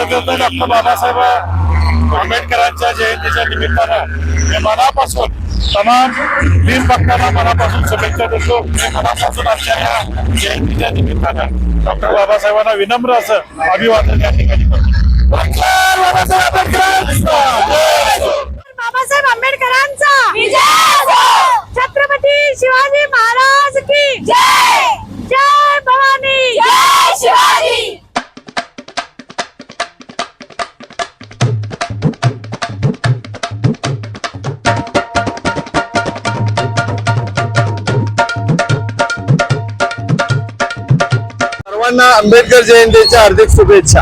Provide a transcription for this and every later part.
Bharat Ratna doctor Babasaheb आंबेडकरांच्या जयंतीच्या निमित्तानं मी मनापासून तमाम भीम भक्तांना मनापासून शुभेच्छा देतो। मी मनापासून आजच्या या जयंतीच्या निमित्तानं डॉक्टर बाबासाहेबांना विनम्र असं अभिवादन या ठिकाणी करतो। बाबासाहेब आंबेडकरांचा छत्रपती शिवाजी महाराज की जय। जय भवानी, जय शिवाजी। सर्वांना आंबेडकर जयंतीच्या हार्दिक शुभेच्छा।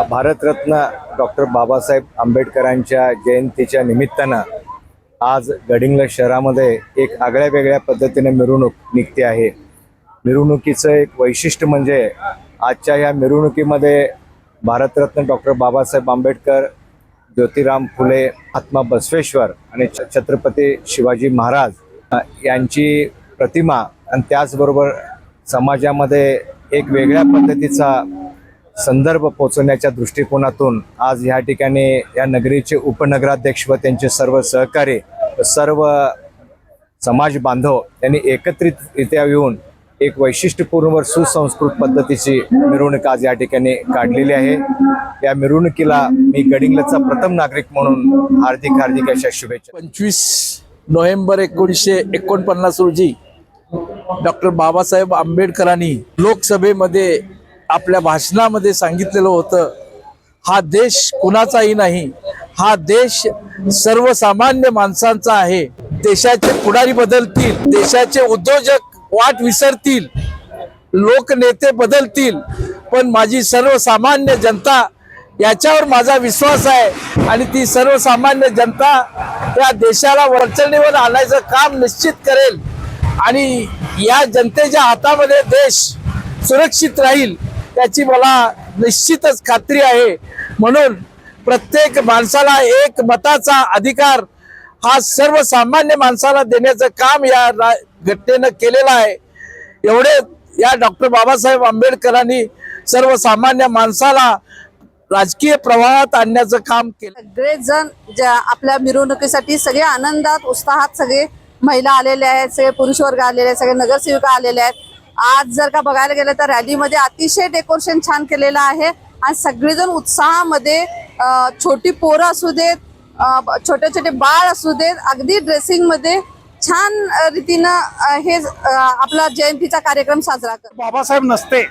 भारतरत्न डॉक्टर बाबासाहेब आंबेडकरांच्या जयंतीच्या निमित्तानं आज गडिंग्लज शहरामध्ये एक आगळ्या वेगळ्या पद्धतीने मिरवणूक निघते आहे। मिरवणुकीचं एक वैशिष्ट्य म्हणजे आजच्या या मिरवणुकीमध्ये भारतरत्न डॉक्टर बाबासाहेब आंबेडकर, ज्योतिराम फुले, महात्मा बसवेश्वर आणि छत्रपती शिवाजी महाराज यांची प्रतिमा आणि त्याचबरोबर समाजामध्ये एक वेगळ्या पद्धतीचा संदर्भ पोचवण्याच्या दृष्टिकोनातून आज या ठिकाणी या नगरीचे उपनगराध्यक्ष व त्यांचे सर्व सहकारी, सर्व समाज बांधव यांनी एकत्रितरित्या येऊन एक वैशिष्ट्यपूर्ण व सुसंस्कृत पद्धतीची मिरवणूक आज या ठिकाणी काढलेली आहे। या मिरवणुकीला मी गडिंग्लजचा प्रथम नागरिक म्हणून हार्दिक अशा शुभेच्छा। 25 नोव्हेंबर 1949 रोजी डॉक्टर बाबासाहेब आंबेडकरांनी लोकसभेमध्ये आपल्या भाषणामध्ये सांगितलेलं होतं, हा देश कुणाचाही नाही, हा देश सर्वसामान्य माणसांचा आहे। देशाचे पुढारी बदलतील, देशाचे उद्योजक वाट विसरतील, लोकनेते बदलतील, पण माझी सर्वसामान्य जनता याच्यावर माझा विश्वास आहे आणि ती सर्वसामान्य जनता या देशाला वरचढीवर आणायचं काम निश्चित करेल आणि या जनतेच्या हातामध्ये देश सुरक्षित राहील त्याची मला निश्चितच खात्री आहे। म्हणून प्रत्येक माणसाला एक मताचा अधिकार हा सर्वसामान्य माणसाला देण्याचं काम या घटनेनं केलेलं आहे। एवढे या डॉक्टर बाबासाहेब आंबेडकरांनी सर्वसामान्य माणसाला राजकीय प्रवाहात आणण्याचं काम केलं। सगळे जण ज्या आपल्या मिरवणुकीसाठी सगळे आनंदात उत्साहात सगळे महिला आलेल्या आहेत, सगळे पुरुष वर्ग आलेले आहेत, सगळे नगरसेविका आलेले आहेत। आज जर का बघायला गेलं तर रॅलीमध्ये अतिशय डेकोरेशन छान केलेलं आहे आणि सगळेजण उत्साहामध्ये छोटी पोरं असू देत, छोटे छोटे बाळ असू देत, अगदी ड्रेसिंग मध्ये छान रीतीनं हे आपला जयंतीचा कार्यक्रम साजरा करतात। बाबासाहेब नसते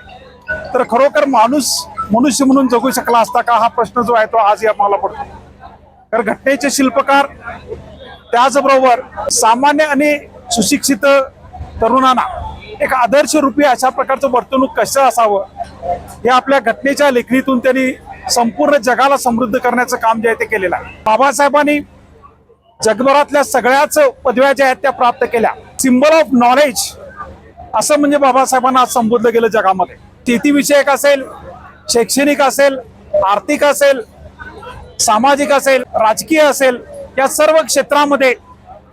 तर खरोखर मनुष्य म्हणून जगू शकला असता का, हा प्रश्न जो आहे तो आज आम्हाला पडतो। तर घटनेचे शिल्पकार त्याचबरोबर सामान्य आणि सुशिक्षित तरुणांना एक आदर्श रूपी अशा प्रकारचं वर्तणूक कसं असावं हे आपल्या घटनेच्या लेखणीतून त्यांनी संपूर्ण जगाला समृद्ध करण्याचं काम जे आहे ते केलेलं आहे। बाबासाहेबांनी जगभरातल्या सगळ्याच पदव्या ज्या आहेत त्या प्राप्त केल्या। सिम्बल ऑफ नॉलेज असं म्हणजे बाबासाहेबांना आज संबोधलं गेलं जगामध्ये। शेतीविषयक असेल, शैक्षणिक असेल, आर्थिक असेल, सामाजिक असेल, राजकीय असेल, या सर्व क्षेत्रामध्ये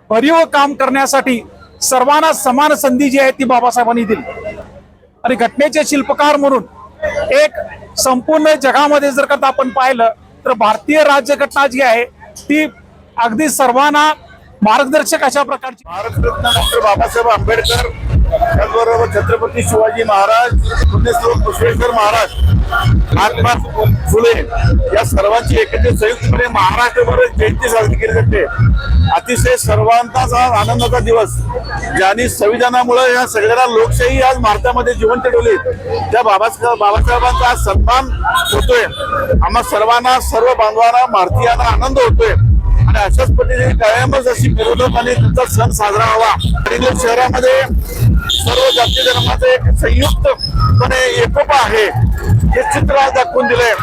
भरीव काम करण्यासाठी सर्वांना समान संधी जी आहे ती बाबासाहेबांनी दिली आणि घटनेचे शिल्पकार म्हणून एक संपूर्ण जगामध्ये जर का आपण पाहिलं तर भारतीय राज्यघटना जी आहे ती अगदी सर्वांना मार्गदर्शक अशा प्रकारची। भारतरत्न डॉक्टर बाबासाहेब आंबेडकर, त्याचबरोबर छत्रपती शिवाजी महाराज, बसवेश्वर महाराज, महात्मा फुले या सर्वांची एकत्रित संयुक्तपणे महाराष्ट्रभर जयंती साजरी केली जाते। अतिशय सर्वांचाच आज आनंदाचा दिवस, ज्यांनी संविधानामुळे या सगळ्यांना लोकशाही आज भारतामध्ये जिवंत ठेवली, त्या बाबासाहेबांचा आज सन्मान होतोय। आम्हा सर्वांना, सर्व बांधवांना, भारतीयांना आनंद होतोय आणि अशाच पद्धतीने कायमच अशी मिरवणूक आणि तुमचा सण साजरा व्हावा। गडिंग्लज शहरामध्ये सर्व जाती धर्माचं एक संयुक्तपणे एकोपा आहे हे चित्र आज दाखवून दिलंय।